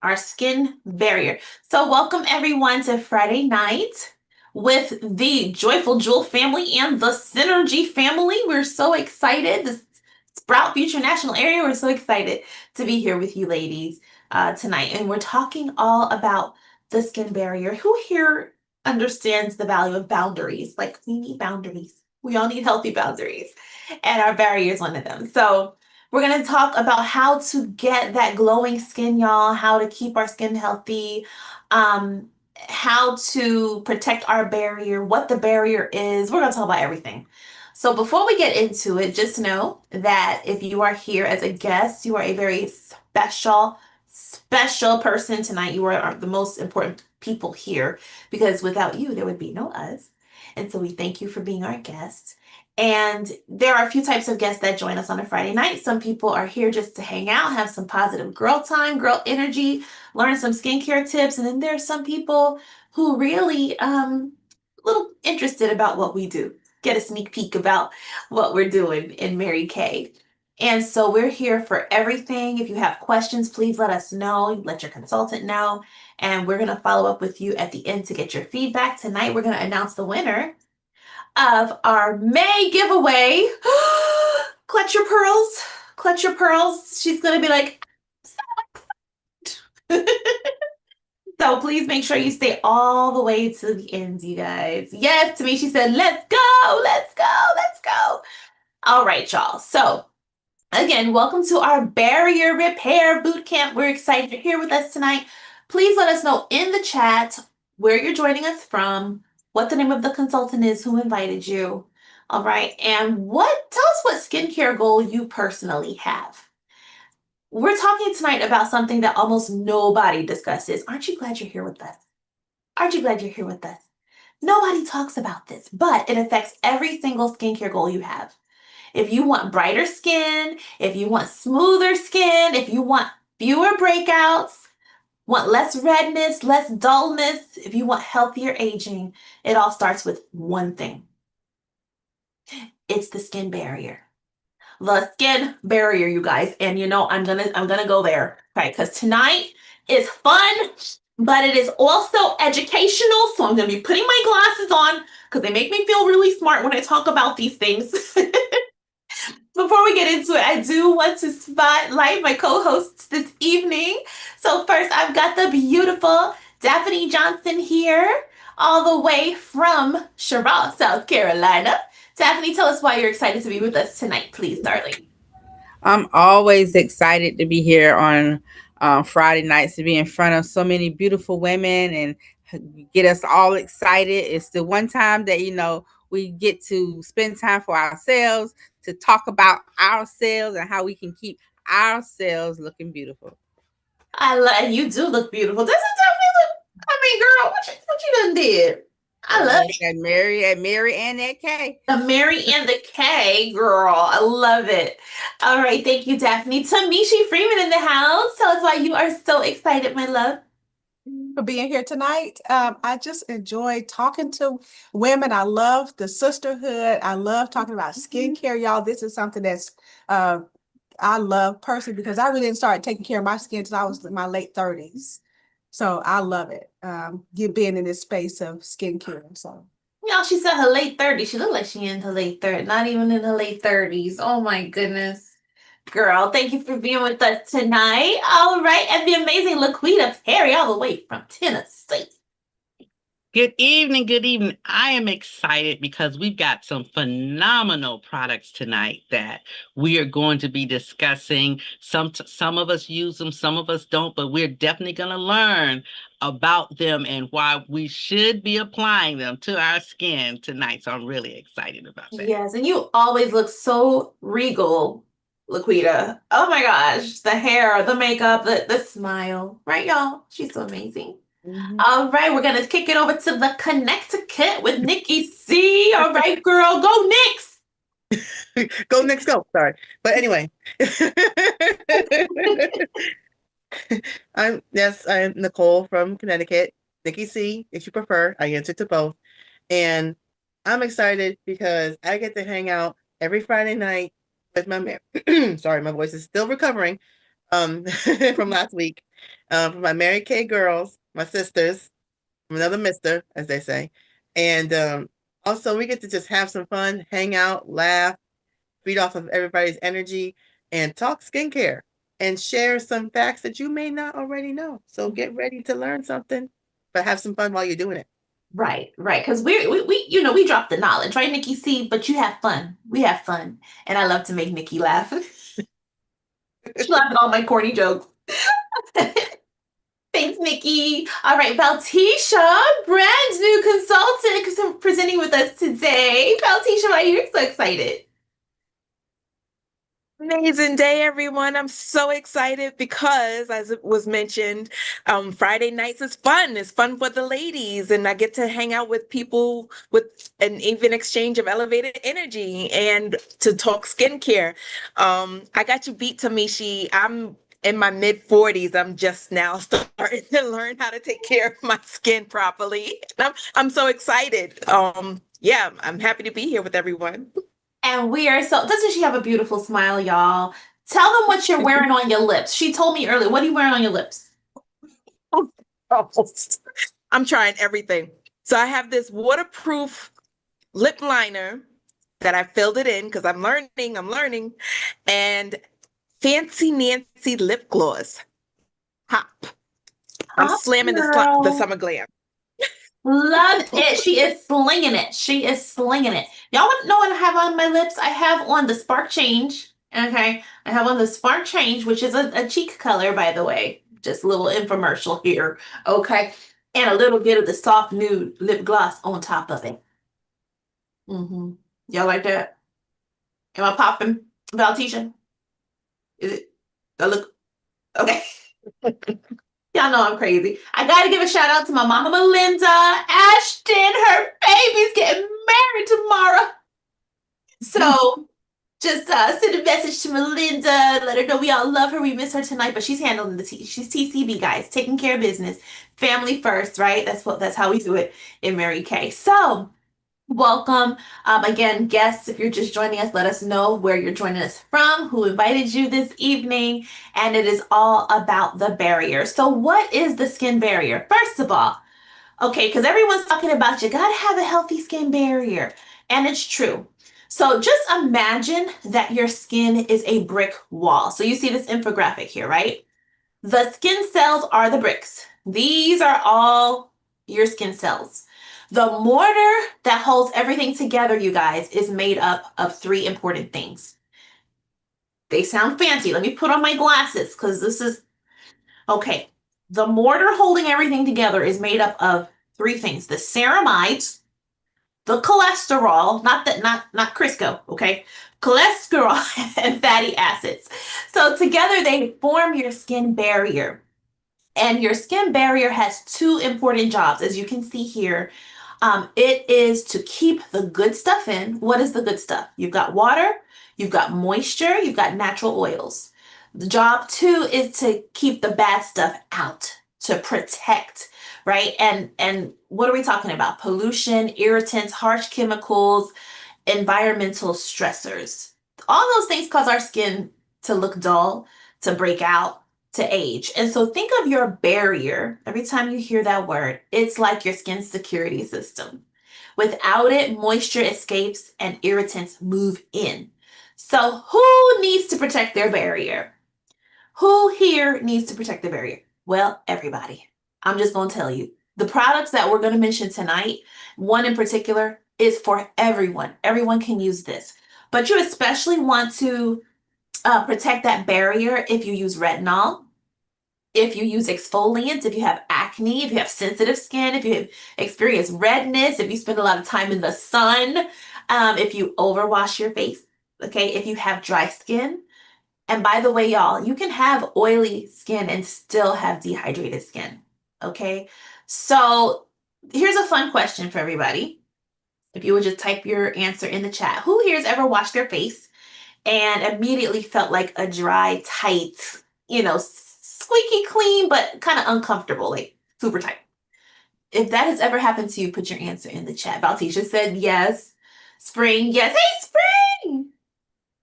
our skin barrier. So welcome everyone to Friday night with the Joyful Jewel family and the Synergy family. We're so excited. The Sprout Future National Area, we're so excited to be here with you ladies tonight. And we're talking all about the skin barrier. Who here understands the value of boundaries? Like we need boundaries. We all need healthy boundaries. And our barrier is one of them. So we're going to talk about how to get that glowing skin, y'all, how to keep our skin healthy, how to protect our barrier, what the barrier is. We're going to talk about everything. So before we get into it, just know that if you are here as a guest, you are a very special person tonight. You are the most important people here because without you, there would be no us. And so we thank you for being our guest. And there are a few types of guests that join us on a Friday night. Some people are here just to hang out, have some positive girl time, girl energy, learn some skincare tips. And then there are some people who really little interested about what we do, get a sneak peek about what we're doing in Mary Kay. And so we're here for everything. If you have questions, please let us know. Let your consultant know. And we're going to follow up with you at the end to get your feedback. Tonight, we're going to announce the winner of our May giveaway. Clutch your pearls. Clutch your pearls. She's going to be like, so please make sure you stay all the way to the end, you guys. Yes, to me, she said, let's go, let's go, let's go. All right, y'all. So again, welcome to our Barrier Repair Bootcamp. We're excited you're here with us tonight. Please let us know in the chat where you're joining us from, what the name of the consultant is, who invited you. All right. And tell us what skincare goal you personally have. We're talking tonight about something that almost nobody discusses. Aren't you glad you're here with us? Aren't you glad you're here with us? Nobody talks about this, but it affects every single skincare goal you have. If you want brighter skin, if you want smoother skin, if you want fewer breakouts, want less redness, less dullness, if you want healthier aging, it all starts with one thing. It's the skin barrier. The skin barrier, you guys. And I'm gonna go there. Okay, because tonight is fun, but it is also educational. So I'm gonna be putting my glasses on because they make me feel really smart when I talk about these things. Before we get into it, I do want to spotlight my co-hosts this evening. So first, I've got the beautiful Daphne Johnson here, all the way from Charlotte, South Carolina. Daphne, tell us why you're excited to be with us tonight, please, darling. I'm always excited to be here on Friday nights to be in front of so many beautiful women and get us all excited. It's the one time that we get to spend time for ourselves to talk about ourselves and how we can keep ourselves looking beautiful. And you do look beautiful. Doesn't Daphne look? I mean, girl, what you done did? I love it. That Mary and that K. The Mary and the K, girl. I love it. All right. Thank you, Daphne. Tamishi Freeman in the house. Tell us why you are so excited, my love. For being here tonight. I just enjoy talking to women. I love the sisterhood. I love talking about skincare, y'all. This is something that's I love personally because I really didn't start taking care of my skin until I was in my late 30s. So I love it. Being in this space of skincare. So Y'all, she said her late 30s. She looked like she in her late 30s, not even in her late 30s. Oh my goodness. Girl, thank you for being with us tonight. All right. And the amazing Laquita Perry, all the way from Tennessee. Good evening. Good evening. I am excited because we've got some phenomenal products tonight that we are going to be discussing. Some of us use them, some of us don't, but we're definitely going to learn about them and why we should be applying them to our skin tonight. So I'm really excited about that. Yes, and you always look so regal, Laquita. Oh my gosh, the hair, the makeup, the smile, right, y'all? She's so amazing. All right, we're gonna kick it over to the Connecticut with Nikki C. All right, girl, go Knicks. Go Knicks, go. Sorry. But anyway. I'm Nicole from Connecticut. Nikki C, if you prefer. I answer to both. And I'm excited because I get to hang out every Friday night with my man. Sorry, my voice is still recovering from last week. for my Mary Kay girls, my sisters, another mister, as they say. And also, we get to just have some fun, hang out, laugh, feed off of everybody's energy, and talk skincare and share some facts that you may not already know. So get ready to learn something, but have some fun while you're doing it. Right, right. Because we drop the knowledge, right, Nikki C? But you have fun. We have fun. And I love to make Nikki laugh. She laughs at all my corny jokes. Thanks, Nikki. All right, Valtisha, brand new consultant, presenting with us today. Valtisha, why are you so excited? Amazing day, everyone. I'm so excited because, as it was mentioned, Friday nights is fun. It's fun for the ladies, and I get to hang out with people with an even exchange of elevated energy and to talk skincare. I got you beat, Tamishi. I'm in my mid 40s. I'm just now starting to learn how to take care of my skin properly. And I'm so excited. Yeah, I'm happy to be here with everyone. And we are so, doesn't she have a beautiful smile, y'all? Tell them what you're wearing on your lips. She told me earlier. What are you wearing on your lips? I'm trying everything. So I have this waterproof lip liner that I filled it in because I'm learning, and Fancy Nancy lip gloss. Hop. I'm Hot slamming the girl. summer glam. Love it. She is slinging it. She is slinging it. Y'all want to know what I have on my lips? I have on the Spark Change. Okay. I have on the Spark Change, which is a cheek color, by the way. Just a little infomercial here. Okay. And a little bit of the soft nude lip gloss on top of it. Y'all like that? Am I popping, Valtisha? Is it? I look okay. Y'all know I'm crazy. I gotta give a shout out to my mama Melinda Ashton. Her baby's getting married tomorrow. So just send a message to Melinda. Let her know we all love her. We miss her tonight, but she's handling she's TCB, guys, taking care of business. Family first, right? That's how we do it in Mary Kay. So welcome. Again, guests, if you're just joining us, let us know where you're joining us from, who invited you this evening, and it is all about the barrier. So, what is the skin barrier? First of all, okay, because everyone's talking about you gotta have a healthy skin barrier, and it's true. So, just imagine that your skin is a brick wall. So, you see this infographic here, right? The skin cells are the bricks. These are all your skin cells. The mortar that holds everything together, you guys, is made up of three important things. They sound fancy. Let me put on my glasses because this is okay. The mortar holding everything together is made up of three things: the ceramides, the cholesterol, not Crisco, okay? Cholesterol and fatty acids. So together they form your skin barrier. And your skin barrier has two important jobs, as you can see here. It is to keep the good stuff in. What is the good stuff? You've got water, you've got moisture, you've got natural oils. The job two is to keep the bad stuff out, to protect, right? And what are we talking about? Pollution, irritants, harsh chemicals, environmental stressors. All those things cause our skin to look dull, to break out, to age. And so think of your barrier. Every time you hear that word, it's like your skin security system. Without it, moisture escapes and irritants move in. So who needs to protect their barrier? Who here needs to protect the barrier? Well, everybody. I'm just going to tell you. The products that we're going to mention tonight, one in particular, is for everyone. Everyone can use this. But you especially want to protect that barrier if you use retinol, if you use exfoliants, if you have acne, if you have sensitive skin, if you have experienced redness, if you spend a lot of time in the sun, if you overwash your face, okay, if you have dry skin. And by the way, y'all, you can have oily skin and still have dehydrated skin, okay? So here's a fun question for everybody. If you would just type your answer in the chat. Who here has ever washed their face and immediately felt like a dry, tight, squeaky clean, but kind of uncomfortable, like super tight? If that has ever happened to you, put your answer in the chat. Valtisha said yes. Spring, yes. Hey, Spring!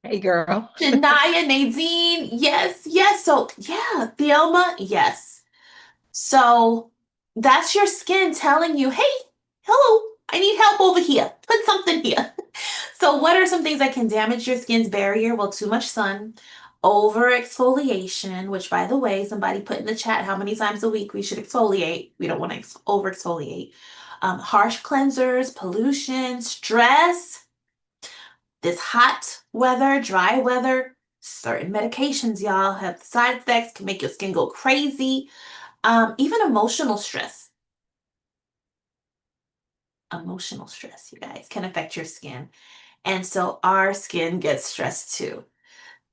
Hey, girl. Shania, Nadine, yes, yes. So, yeah, Thelma, yes. So that's your skin telling you, hey, hello, I need help over here. Put something here. So, what are some things that can damage your skin's barrier? Well, too much sun, over exfoliation, which, by the way, somebody put in the chat how many times a week we should exfoliate. We don't want to over exfoliate. Harsh cleansers, pollution, stress, this hot weather, dry weather, certain medications, y'all, have side effects, can make your skin go crazy. Even emotional stress. Emotional stress, you guys, can affect your skin. And so our skin gets stressed too.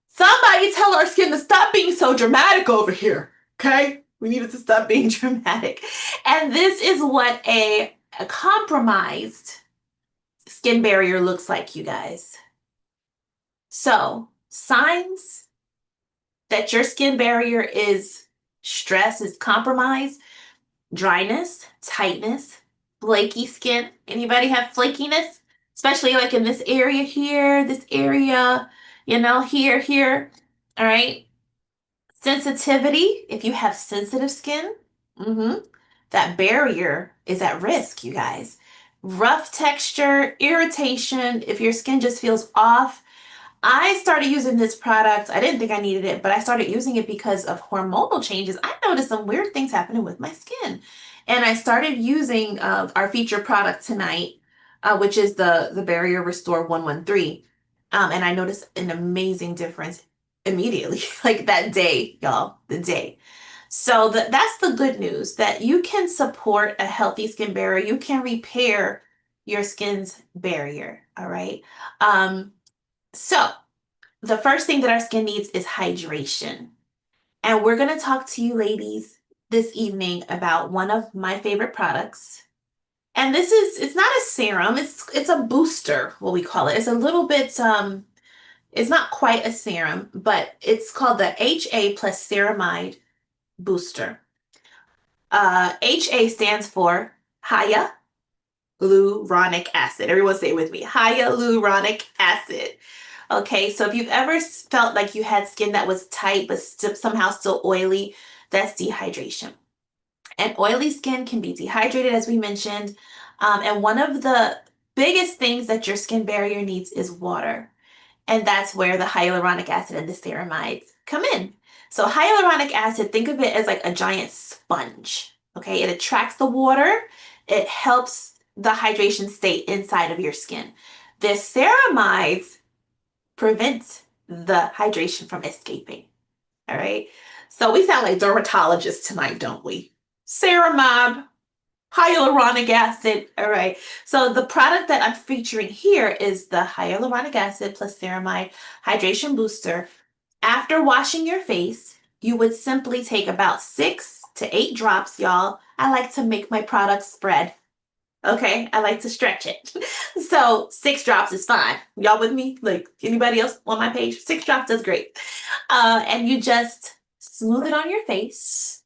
Somebody tell our skin to stop being so dramatic over here, okay? We need it to stop being dramatic. And this is what a compromised skin barrier looks like, you guys. So, signs that your skin barrier is stressed, is compromised: dryness, tightness, flaky skin. Anybody have flakiness? Especially like in this area here, this area, here. All right. Sensitivity. If you have sensitive skin, that barrier is at risk, you guys. Rough texture, irritation. If your skin just feels off, I started using this product. I didn't think I needed it, but I started using it because of hormonal changes. I noticed some weird things happening with my skin. And I started using our featured product tonight, which is the Barrier Restore 113. And I noticed an amazing difference immediately, like that day, y'all, the day. So that's the good news, that you can support a healthy skin barrier. You can repair your skin's barrier. All right. So, the first thing that our skin needs is hydration. And we're going to talk to you ladies this evening about one of my favorite products. And it's not a serum, it's a booster, what we call it. It's a little bit it's not quite a serum, but it's called the HA plus ceramide booster. HA stands for hyaluronic acid. Everyone say it with me. Hyaluronic acid. Okay, so if you've ever felt like you had skin that was tight but somehow still oily, that's dehydration. And oily skin can be dehydrated, as we mentioned. And one of the biggest things that your skin barrier needs is water. And that's where the hyaluronic acid and the ceramides come in. So hyaluronic acid, think of it as like a giant sponge. Okay, it attracts the water. It helps the hydration stay inside of your skin. The ceramides prevent the hydration from escaping. All right. So we sound like dermatologists tonight, don't we? Ceramide, hyaluronic acid. All right. So the product that I'm featuring here is the hyaluronic acid plus ceramide hydration booster. After washing your face, you would simply take about 6 to 8 drops, y'all. I like to make my product spread. Okay, I like to stretch it. So 6 drops is fine. Y'all with me? Like anybody else on my page? 6 drops is great. And you just smooth it on your face.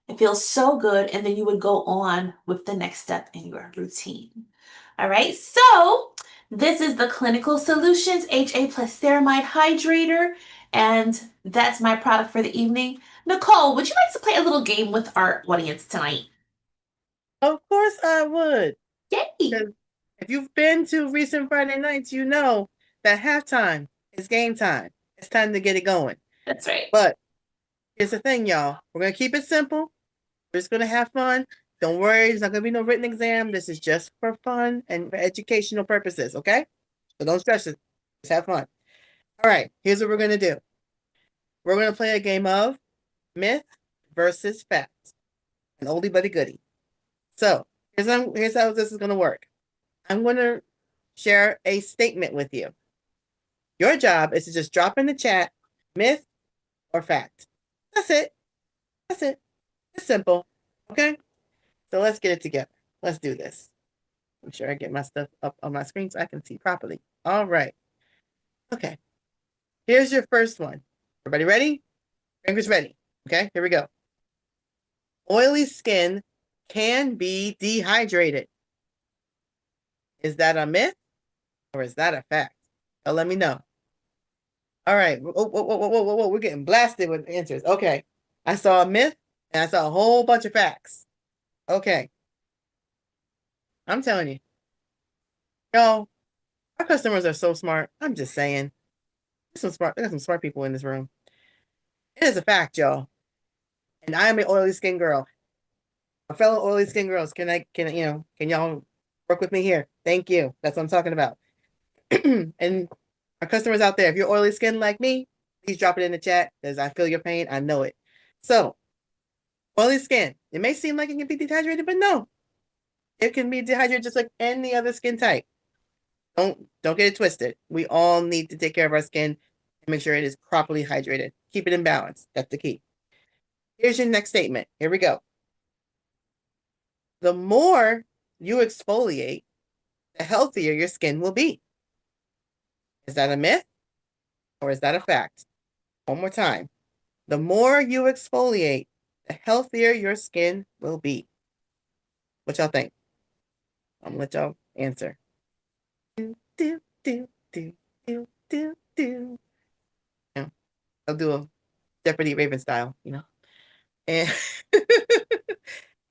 It feels so good. And then you would go on with the next step in your routine. All right, so this is the Clinical Solutions HA plus Ceramide Hydrator. And that's my product for the evening. Nicole, would you like to play a little game with our audience tonight? Of course I would. Yay! If you've been to recent Friday nights, you know that halftime is game time. It's time to get it going. That's right. But here's the thing, y'all. We're going to keep it simple. We're just going to have fun. Don't worry, there's not going to be no written exam. This is just for fun and for educational purposes, okay? So don't stress it. Just have fun. All right, here's what we're going to do. We're going to play a game of myth versus fact. An oldie but a goodie. So here's how this is going to work. I'm going to share a statement with you. Your job is to just drop in the chat myth or fact. That's it. That's it. It's simple. Okay? So let's get it together. Let's do this. I'm sure I get my stuff up on my screen so I can see properly. All right. Okay. Here's your first one. Everybody ready? Fingers ready. Okay, here we go. Oily skin can be dehydrated. Is that a myth or is that a fact? Let me know. All right. Whoa. We're getting blasted with answers. Okay. I saw a myth And that's a whole bunch of facts. Okay. I'm telling you. Y'all, our customers are so smart. I'm just saying. There's some smart people in this room. It is a fact, y'all. And I am an oily skin girl. My fellow oily skin girls, can y'all work with me here? Thank you. That's what I'm talking about. And our customers out there, if you're oily skin like me, please drop it in the chat because I feel your pain. I know it. So, oily skin, it may seem like it can be dehydrated, but no, it can be dehydrated just like any other skin type. Don't get it twisted. We all need to take care of our skin and make sure it is properly hydrated. Keep it in balance. That's the key. Here's your next statement. Here we go. The more you exfoliate, the healthier your skin will be. Is that a myth or is that a fact? One more time. The more you exfoliate, the healthier your skin will be. What y'all think? I'm gonna let y'all answer. Do, do, do, do, do, do, do. Yeah, I'll do a Jeopardy Raven style, And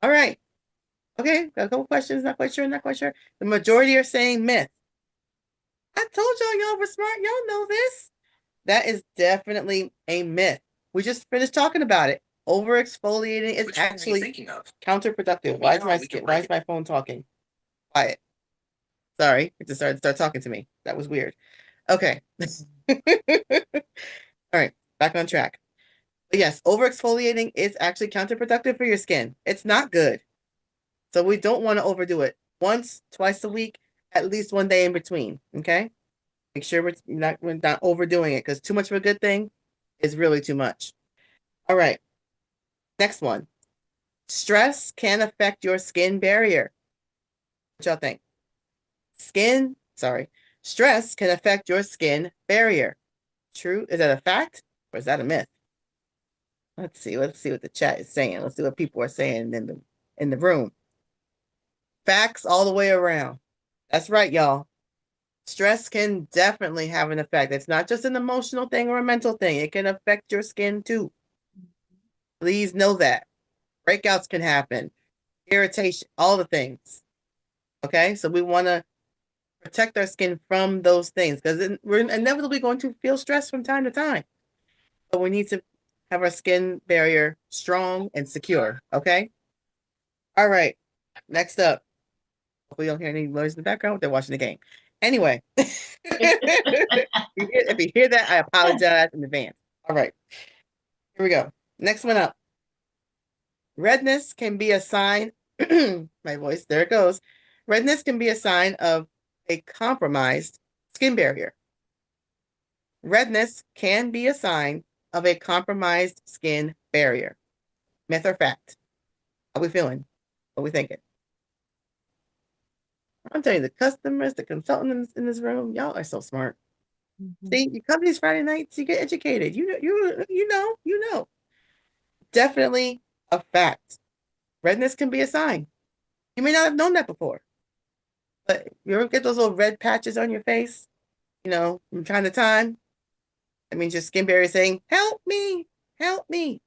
all right. Okay, got a couple questions, not quite sure, not quite sure. The majority are saying myth. I told y'all were smart. Y'all know this. That is definitely a myth. We just finished talking about it. Over exfoliating is actually counterproductive. Why is my phone talking? Quiet. Sorry, it just started to start talking to me. That was weird. Okay. All right, back on track. But yes, over exfoliating is actually counterproductive for your skin. It's not good. So we don't want to overdo it. Once, twice a week, at least one day in between. Okay. Make sure we're not overdoing it because too much of a good thing is really too much. All right. Next one. Stress can affect your skin barrier. What y'all think? Stress can affect your skin barrier. True? Is that a fact or is that a myth? Let's see what the chat is saying. Let's see what people are saying in the room. Facts all the way around. That's right, y'all. Stress can definitely have an effect. It's not just an emotional thing or a mental thing. It can affect your skin too. Please know that. Breakouts can happen, irritation, all the things. Okay, so we want to protect our skin from those things because we're inevitably going to feel stress from time to time. But we need to have our skin barrier strong and secure. Okay. All right. Next up. Hopefully, you don't hear any noise in the background. They're watching the game. Anyway, if you hear that, I apologize in advance. All right. Here we go. Next one up. Redness can be a sign. My voice, there it goes. Redness can be a sign of a compromised skin barrier. Redness can be a sign of a compromised skin barrier. Myth or fact? How we feeling? What we thinking? I'm telling you, the customers, the consultants in this room, y'all are so smart. See, you come to these Friday nights, you get educated. You know. Definitely a fact. Redness can be a sign. You may not have known that before. But you ever get those little red patches on your face, from time to time? That means your skin barrier is saying, help me, help me.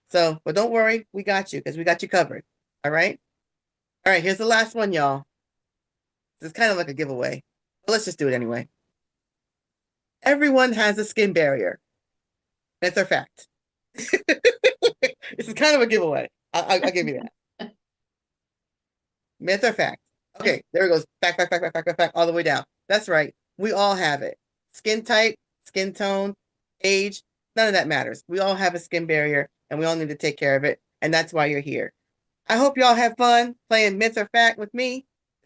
So, but don't worry, we got you because we got you covered. All right? All right, here's the last one, y'all. This is kind of like a giveaway, but let's just do it anyway. Everyone has a skin barrier. That's a fact. This is kind of a giveaway. I'll give you that. Myth or fact? Okay, there it goes. Fact, all the way down. That's right. We all have it. Skin type, skin tone, age, none of that matters. We all have a skin barrier and we all need to take care of it. And that's why you're here. I hope y'all have fun playing myth or fact with me.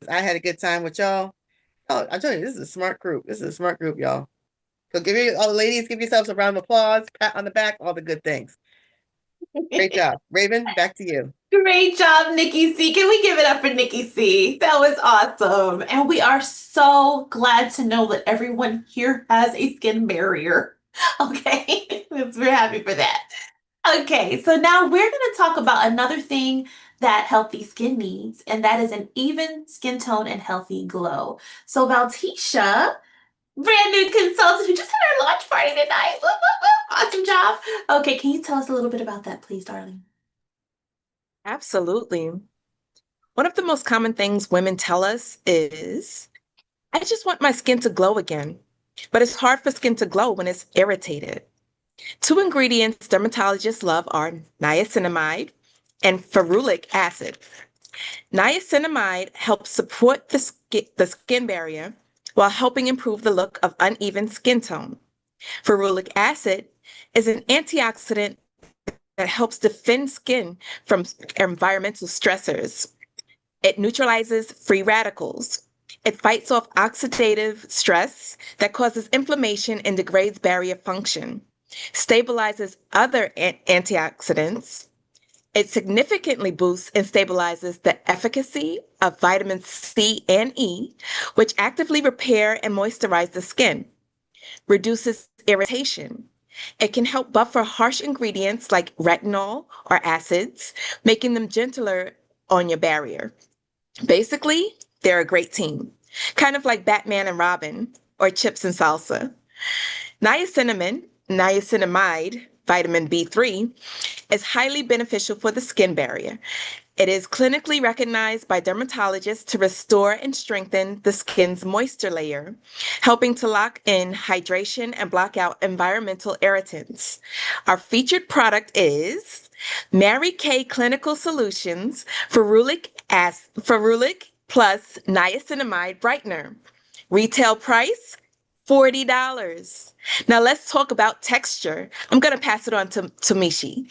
I had a good time with y'all. Oh, I'm telling you, this is a smart group. This is a smart group, y'all. So all the ladies, give yourselves a round of applause, pat on the back, all the good things. Great job. Raven, back to you. Great job, Nikki C. Can we give it up for Nikki C? That was awesome. And we are so glad to know that everyone here has a skin barrier. Okay, we're happy for that. Okay, so now we're going to talk about another thing that healthy skin needs, and that is an even skin tone and healthy glow. So Valtisha, brand new consultant who just had our launch party tonight. Whoop, whoop, whoop. Awesome job. Okay, can you tell us a little bit about that, please, darling? Absolutely. One of the most common things women tell us is, I just want my skin to glow again. But it's hard for skin to glow when it's irritated. Two ingredients dermatologists love are niacinamide and ferulic acid. Niacinamide helps support the skin barrier while helping improve the look of uneven skin tone. Ferulic acid is an antioxidant that helps defend skin from environmental stressors. It neutralizes free radicals. It fights off oxidative stress that causes inflammation and degrades barrier function, stabilizes other antioxidants. It significantly boosts and stabilizes the efficacy of vitamins C and E, which actively repair and moisturize the skin, reduces irritation. It can help buffer harsh ingredients like retinol or acids, making them gentler on your barrier. Basically, they're a great team, kind of like Batman and Robin or chips and salsa. Niacinamide, vitamin B3, is highly beneficial for the skin barrier. It is clinically recognized by dermatologists to restore and strengthen the skin's moisture layer, helping to lock in hydration and block out environmental irritants. Our featured product is Mary Kay Clinical Solutions Ferulic plus Niacinamide Brightener. Retail price $40. Now let's talk about texture. I'm going to pass it on to Mishi.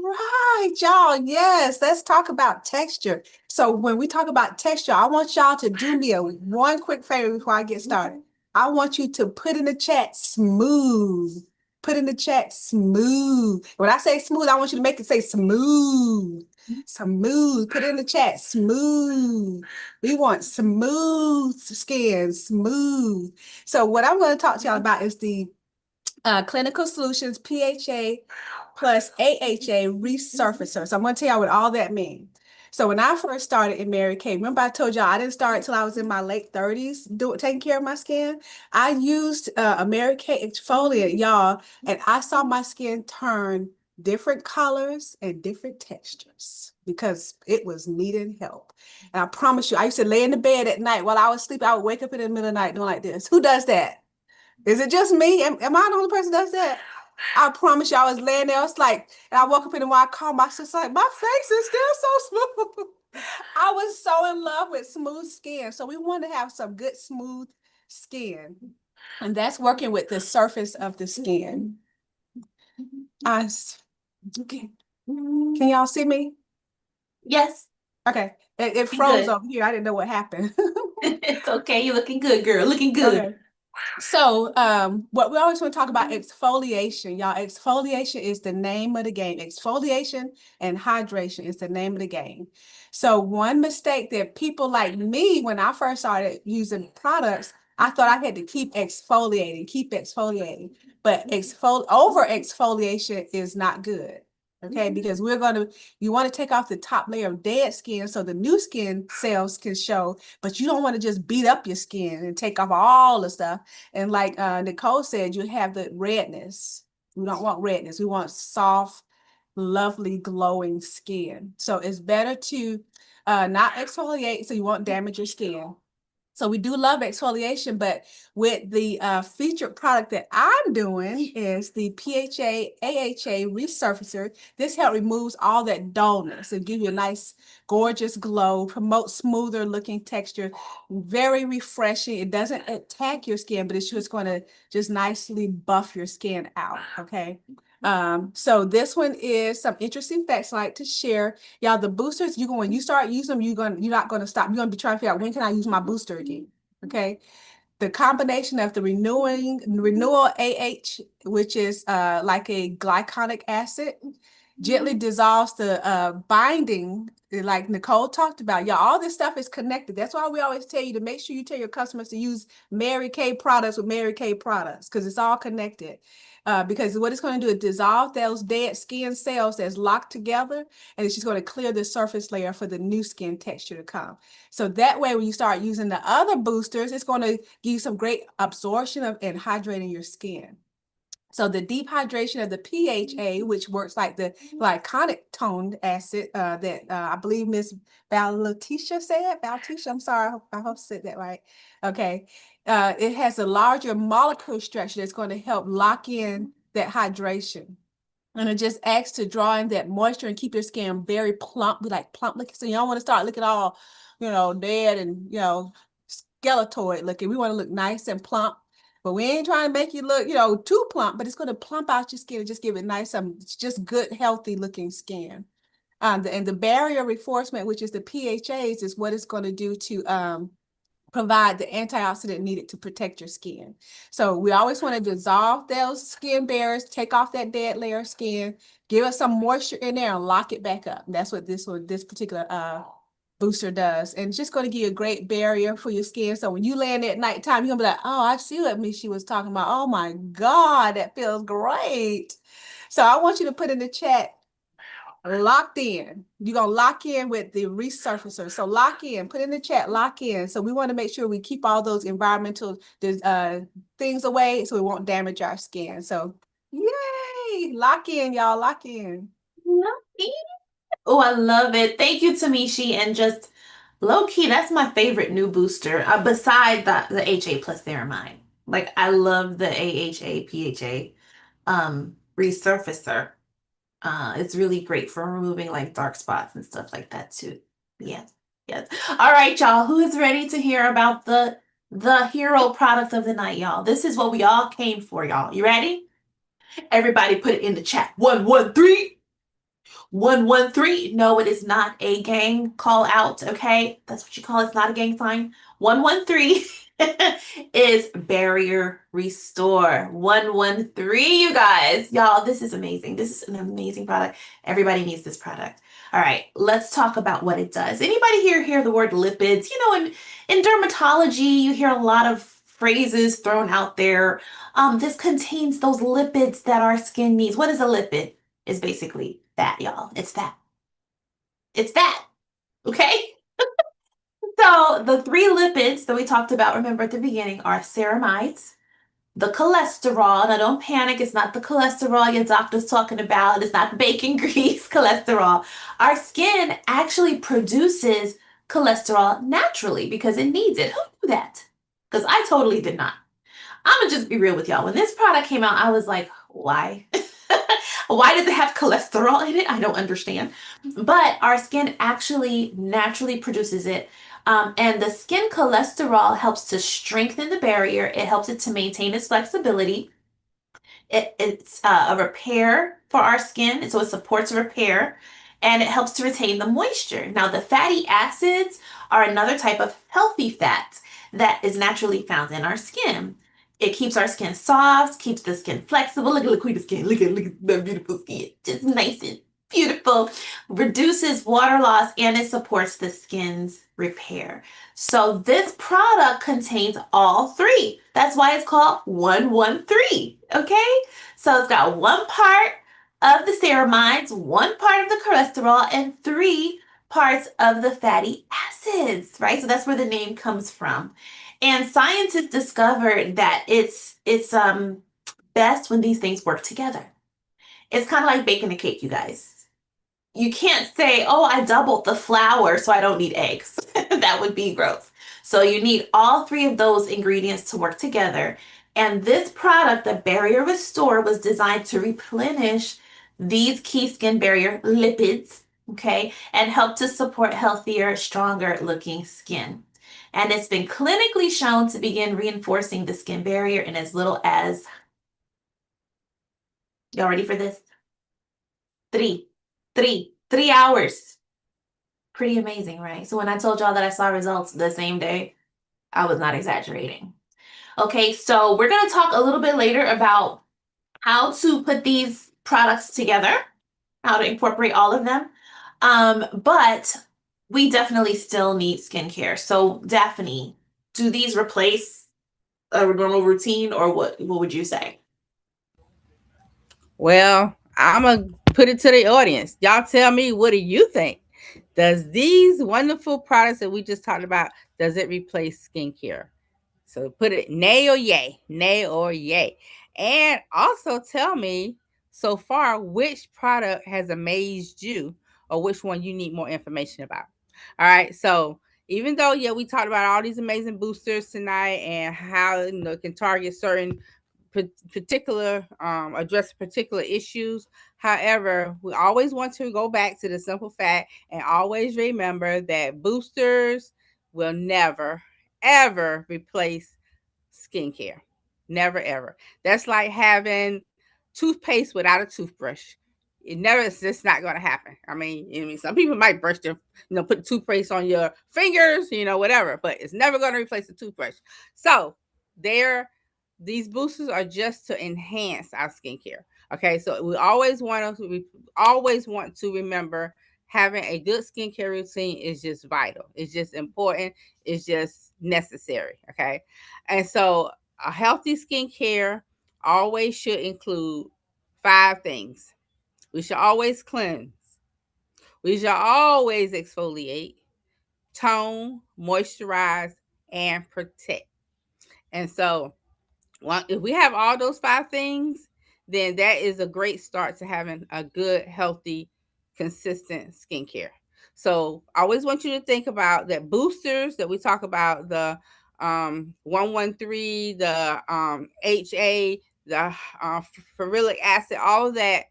Right, y'all. Yes, let's talk about texture. So when we talk about texture, I want y'all to do me a one quick favor before I get started. I want you to put in the chat smooth. Put in the chat smooth. When I say smooth, I want you to make it say smooth. Smooth. Put it in the chat smooth. We want smooth skin, smooth. So what I'm going to talk to y'all about is the Clinical Solutions PHA plus AHA resurfacer. So I'm going to tell y'all what all that means. So when I first started in Mary Kay, remember I told y'all I didn't start until I was in my late 30s taking care of my skin. I used a Mary Kay exfoliant, y'all, and I saw my skin turn different colors and different textures because it was needing help. And I promise you, I used to lay in the bed at night while I was sleeping. I would wake up in the middle of the night doing like this. Who does that? Is it just me? Am I the only person that does that? I promise you, I was laying there. I was like, and I woke up in the morning, I called my sister, like, my face is still so smooth. I was so in love with smooth skin. So we want to have some good, smooth skin. And that's working with the surface of the skin. Okay. Can y'all see me? Yes. Okay. It Be froze good. over here. I didn't know what happened. It's okay. You're looking good, girl. Looking good. Okay. So what we always want to talk about exfoliation, y'all. Exfoliation is the name of the game. Exfoliation and hydration is the name of the game. So one mistake that people like me, when I first started using products, I thought I had to keep exfoliating. But over exfoliation is not good. Okay, because you want to take off the top layer of dead skin so the new skin cells can show, but you don't want to just beat up your skin and take off all the stuff. And like Nicole said, you have the redness. We don't want redness. We want soft, lovely, glowing skin. So it's better to not exfoliate so you won't damage your skin. So we do love exfoliation, but with the featured product that I'm doing is the PHA AHA resurfacer. This help removes all that dullness and give you a nice, gorgeous glow, promote smoother looking texture, very refreshing. It doesn't attack your skin, but it's just going to just nicely buff your skin out. Okay. So this one is some interesting facts I like to share. Y'all, the boosters, when you start using them, you're not gonna stop. You're gonna be trying to figure out when can I use my booster again. Okay. The combination of the renewal AH, which is like a glycolic acid, gently dissolves the binding, like Nicole talked about. Y'all, all this stuff is connected. That's why we always tell you to make sure you tell your customers to use Mary Kay products with Mary Kay products because it's all connected. Because what it's going to do is dissolve those dead skin cells that's locked together, and it's just going to clear the surface layer for the new skin texture to come. So that way, when you start using the other boosters, it's going to give you some great absorption of and hydrating your skin. So the dehydration of the PHA, which works like the glyconic toned acid that I believe Miss Balatisha said. Balatisha, I'm sorry, I hope I said that right. Okay. It has a larger molecule structure that's going to help lock in that hydration. And it just acts to draw in that moisture and keep your skin very plump, like plump looking. So you don't want to start looking all, dead and, skeletoid looking. We want to look nice and plump. But we ain't trying to make you look, too plump, but it's going to plump out your skin and just give it nice, just good, healthy looking skin. And the barrier reinforcement, which is the PHAs, is what it's going to do to provide the antioxidant needed to protect your skin. So we always want to dissolve those skin barriers, take off that dead layer of skin, give us some moisture in there and lock it back up. And that's what this particular booster does. And it's just going to give you a great barrier for your skin. So when you land at nighttime, you're going to be like, oh, I see what Mishi was talking about. Oh my God, that feels great. So I want you to put in the chat, locked in. You're going to lock in with the resurfacer. So lock in, put in the chat, lock in. So we want to make sure we keep all those environmental things away so it won't damage our skin. So yay, lock in, y'all, lock in. Oh, I love it. Thank you, Tamishi. And just low key, that's my favorite new booster, beside the HA plus ceramide. Like, I love the AHA PHA resurfacer. It's really great for removing like dark spots and stuff like that too. Yes, yes. All right, y'all. Who is ready to hear about the hero product of the night, y'all? This is what we all came for, y'all. You ready? Everybody put it in the chat. 113. 113. No, it is not a gang call out, okay? That's what you call it. It's not a gang sign. 113 is Barrier Restore. 113, you guys. Y'all, this is amazing. This is an amazing product. Everybody needs this product. All right, let's talk about what it does. Anybody here hear the word lipids? In dermatology, you hear a lot of phrases thrown out there. This contains those lipids that our skin needs. What is a lipid? It's basically fat, y'all. It's fat. It's fat. Okay? So the three lipids that we talked about, remember at the beginning, are ceramides, the cholesterol. Now don't panic. It's not the cholesterol your doctor's talking about. It's not bacon grease cholesterol. Our skin actually produces cholesterol naturally because it needs it. Who knew that? Because I totally did not. I'm gonna just be real with y'all. When this product came out, I was like, why? Why does it have cholesterol in it? I don't understand. But our skin actually naturally produces it. And the skin cholesterol helps to strengthen the barrier. It helps it to maintain its flexibility. It's a repair for our skin, so it supports repair and it helps to retain the moisture. Now, the fatty acids are another type of healthy fat that is naturally found in our skin. It keeps our skin soft, keeps the skin flexible. Look at Laquita's skin. Look at that beautiful skin. Just nice and beautiful. Reduces water loss and it supports the skin's repair. So this product contains all three. That's why it's called 113. Okay? So it's got one part of the ceramides, one part of the cholesterol, and three parts of the fatty acids, right? So that's where the name comes from. And scientists discovered that it's best when these things work together. It's kind of like baking a cake, you guys. You can't say, oh, I doubled the flour, so I don't need eggs. That would be gross. So you need all three of those ingredients to work together. And this product, the Barrier Restore, was designed to replenish these key skin barrier lipids, okay, and help to support healthier, stronger looking skin. And it's been clinically shown to begin reinforcing the skin barrier in as little as, y'all ready for this? 3 hours. Pretty amazing, right? So when I told y'all that I saw results the same day, I was not exaggerating. Okay, so we're going to talk a little bit later about how to put these products together, how to incorporate all of them. But we definitely still need skincare. So Daphne, do these replace a normal routine or what would you say? Well, I'm going to put it to the audience. Y'all tell me, what do you think? Does these wonderful products that we just talked about, does it replace skincare? So put it nay or yay, nay or yay. And also tell me so far which product has amazed you or which one you need more information about. All right. So even though, yeah, we talked about all these amazing boosters tonight and how it can target certain particular address particular issues. However, we always want to go back to the simple fact and always remember that boosters will never ever replace skincare. Never ever. That's like having toothpaste without a toothbrush. It's just not going to happen. I mean, some people might brush their, put toothpaste on your fingers, whatever, but it's never going to replace the toothbrush. So they're these boosters are just to enhance our skincare. Okay, so we always want to remember having a good skincare routine is just vital. It's just important. It's just necessary. Okay, and so a healthy skincare always should include five things. We should always cleanse. We should always exfoliate, tone, moisturize, and protect. And so if we have all those five things, then that is a great start to having a good, healthy, consistent skincare. So I always want you to think about that boosters that we talk about, the 113, the HA, the ferulic acid, all of that,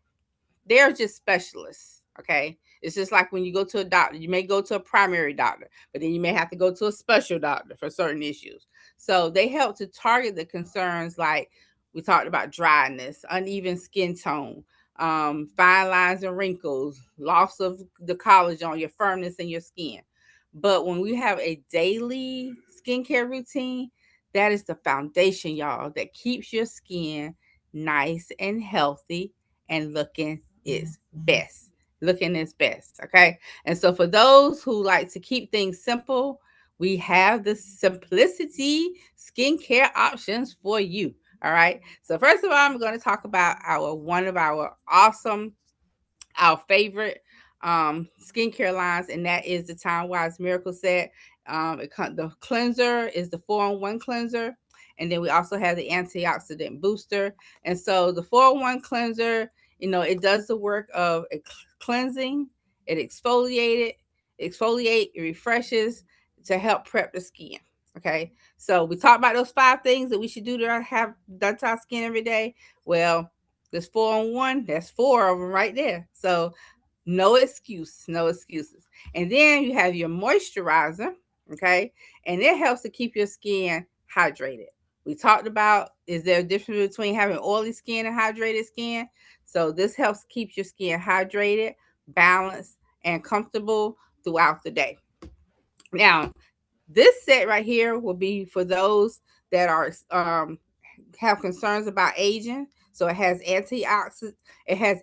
they're just specialists. Okay. It's just like when you go to a doctor, you may go to a primary doctor, but then you may have to go to a special doctor for certain issues. So they help to target the concerns like we talked about dryness, uneven skin tone, fine lines and wrinkles, loss of the collagen, your firmness in your skin. But when we have a daily skincare routine, that is the foundation, y'all, that keeps your skin nice and healthy and looking its best. Okay. And so for those who like to keep things simple, we have the simplicity skincare options for you. All right. So first of all, I'm going to talk about our favorite skincare lines, and that is the Time Wise Miracle Set. The cleanser is the 4-in-1 cleanser, and then we also have the antioxidant booster. And so the 4-in-1 cleanser, it does the work of cleansing, it exfoliate, it refreshes to help prep the skin. Okay, so we talked about those five things that we should do to have done to our skin every day. Well, this 4-in-1, that's four of them right there. So no excuse, no excuses. And then you have your moisturizer, okay? And it helps to keep your skin hydrated. We talked about, is there a difference between having oily skin and hydrated skin? So this helps keep your skin hydrated, balanced, and comfortable throughout the day. Now, this set right here will be for those that are have concerns about aging. So it has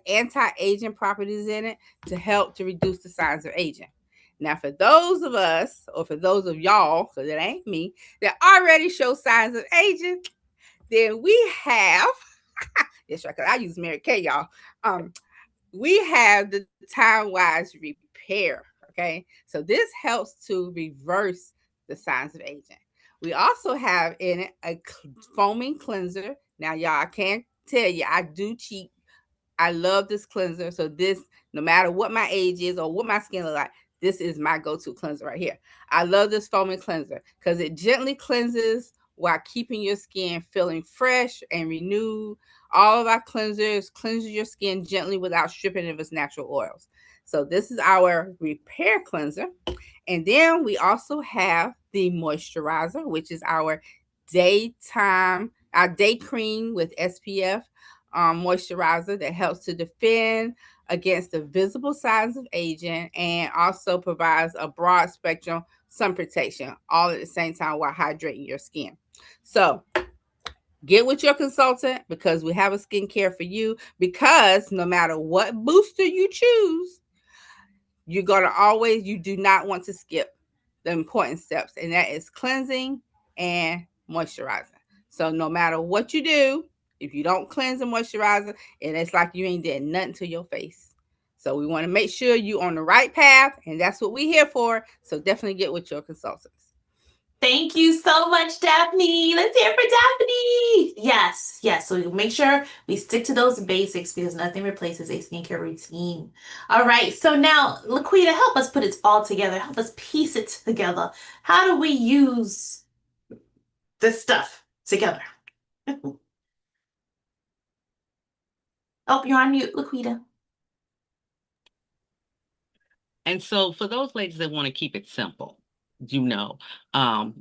anti-aging properties in it to help to reduce the signs of aging. Now, for those of us, or for those of y'all, because it ain't me, that already show signs of aging, then we have, yes, right, because I use Mary Kay, y'all. We have the Time Wise Repair. Okay, so this helps to reverse the signs of aging. We also have in it a foaming cleanser. Now, y'all, I can't tell you, I do cheat. I love this cleanser. So this, no matter what my age is or what my skin look like, this is my go-to cleanser right here. I love this foaming cleanser because it gently cleanses while keeping your skin feeling fresh and renewed. All of our cleansers cleanse your skin gently without stripping of its natural oils. So this is our repair cleanser. And then we also have the moisturizer, which is our day cream with SPF moisturizer that helps to defend against the visible signs of aging and also provides a broad spectrum sun protection all at the same time while hydrating your skin. So get with your consultant because we have a skincare for you, because no matter what booster you choose, you do not want to skip the important steps, and that is cleansing and moisturizing. So no matter what you do, if you don't cleanse and moisturize, and it's like you ain't did nothing to your face. So we want to make sure you're on the right path, and that's what we're here for. So definitely get with your consultants. Thank you so much, Daphne. Let's hear it for Daphne. Yes, yes. So we make sure we stick to those basics because nothing replaces a skincare routine. All right. So now, Laquita, help us put it all together. Help us piece it together. How do we use this stuff together? Oh, you're on mute, Laquita. And so for those ladies that want to keep it simple, you know, um,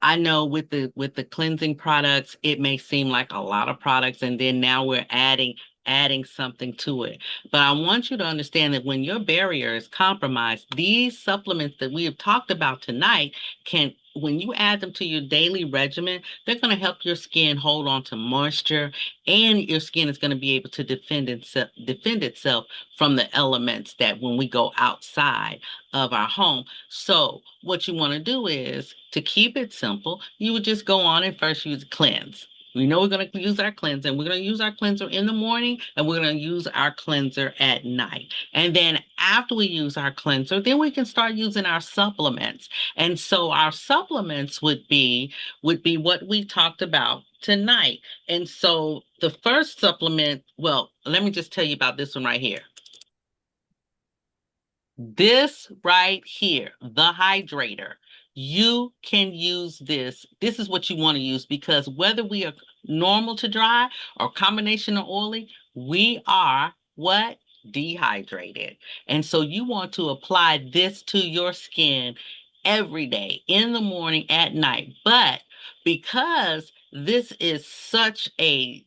I know with the cleansing products, it may seem like a lot of products, and then now we're adding something to it. But I want you to understand that when your barrier is compromised, these supplements that we have talked about tonight can, when you add them to your daily regimen, they're going to help your skin hold on to moisture, and your skin is going to be able to defend itself from the elements that when we go outside of our home. So what you want to do is to keep it simple, you would just go on and first use cleanse. We know we're going to use our cleanser, and we're going to use our cleanser in the morning, and we're going to use our cleanser at night. And then after we use our cleanser, then we can start using our supplements. And so our supplements would be what we talked about tonight. And so the first supplement, well, let me just tell you about this one right here. This right here, the hydrator, you can use this. This is what you want to use because whether we are normal to dry or combination of oily, we are what? Dehydrated. And so you want to apply this to your skin every day, in the morning, at night. But because this is such a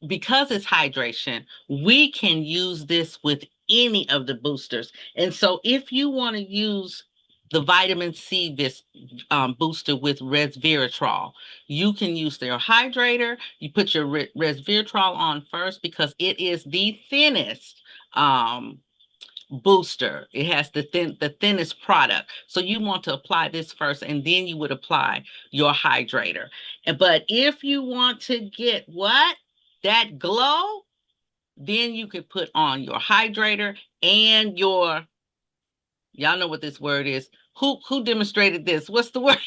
because it's hydration, we can use this with any of the boosters. And so if you want to use the vitamin C booster with resveratrol, you can use their hydrator. You put your resveratrol on first because it is the thinnest booster. It has the thinnest product. So you want to apply this first, and then you would apply your hydrator. But if you want to get what? That glow, then you could put on your hydrator and your, y'all know what this word is. Who demonstrated this? What's the word?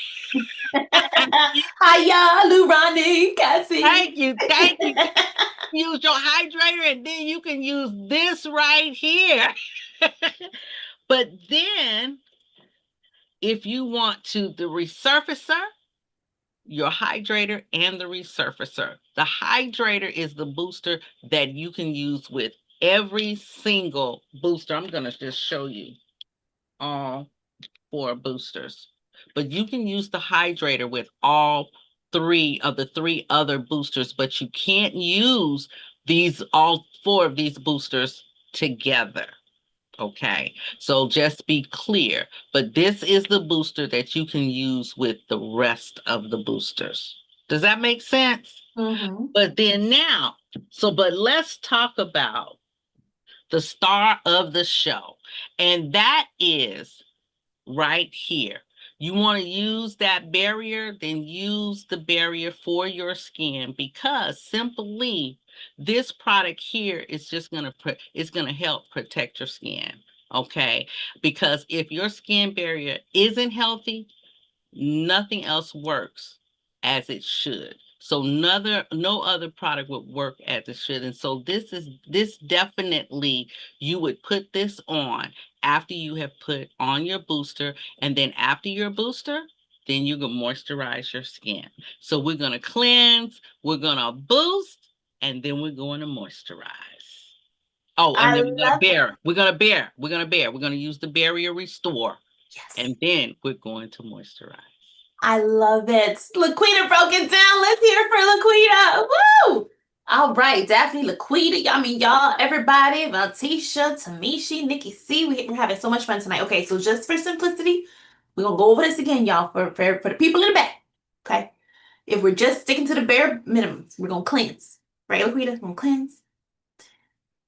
Hiya, Lurani, Cassie. Thank you. Thank you. Use your hydrator, and then you can use this right here. But then if you want to, the resurfacer, your hydrator and the resurfacer. The hydrator is the booster that you can use with every single booster. I'm going to just show you all 4 boosters. But you can use the hydrator with all 3 of the 3 other boosters, but you can't use all 4 of these boosters together. Okay, so just be clear. But this is the booster that you can use with the rest of the boosters. Does that make sense? Mm-hmm. But then now, but let's talk about the star of the show. And that is right here. You want to use that barrier, then use the barrier for your skin because simply this product here is just going to help protect your skin. Okay? Because if your skin barrier isn't healthy, nothing else works as it should. So no other product would work as it should. And so this definitely, you would put this on after you have put on your booster. And then after your booster, then you can moisturize your skin. So we're going to cleanse, we're going to boost, and then we're going to moisturize. Oh, and I then we're going to love it. bear. We're going to bear. We're going to bear. We're going to use the Barrier Restore. Yes. And then we're going to moisturize. I love it. Laquita broke it down. Let's hear it for Laquita. Woo! All right, Daphne, Laquita, I mean, y'all, everybody, Valtisha, Tamishi, Nikki C. We're having so much fun tonight. Okay, so just for simplicity, we're going to go over this again, y'all, for the people in the back. Okay? If we're just sticking to the bare minimums, we're going to cleanse. Right, Laquita? We're going to cleanse.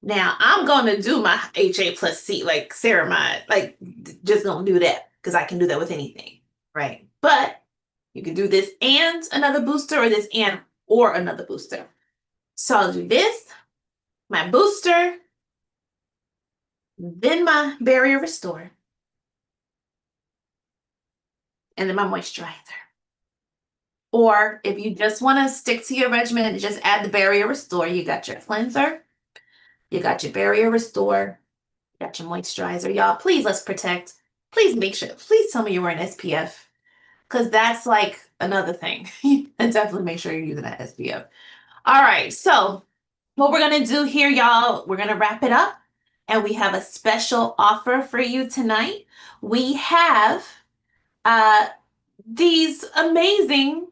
Now, I'm going to do my HA plus C, like ceramide. Like, just going to do that because I can do that with anything. Right? But you can do this and another booster or this and or another booster. So I'll do this, my booster, then my Barrier Restore. and then my moisturizer. Or if you just want to stick to your regimen and just add the Barrier Restore, you got your cleanser, you got your Barrier Restore, you got your moisturizer. Y'all, please let's protect. Please make sure, please tell me you're wearing SPF, because that's like another thing. And definitely make sure you're using that SPF. All right, so what we're going to do here, y'all, we're going to wrap it up. And we have a special offer for you tonight. We have these amazing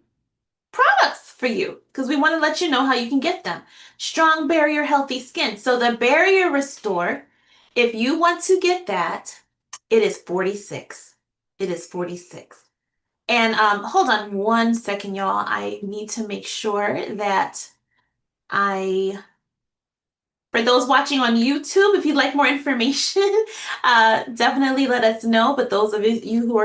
products for you because we want to let you know how you can get them. Strong Barrier Healthy Skin. So the Barrier Restore, if you want to get that, it is 46. It is 46. And hold on one second, y'all. I need to make sure that for those watching on YouTube, if you'd like more information, definitely let us know. But those of you who are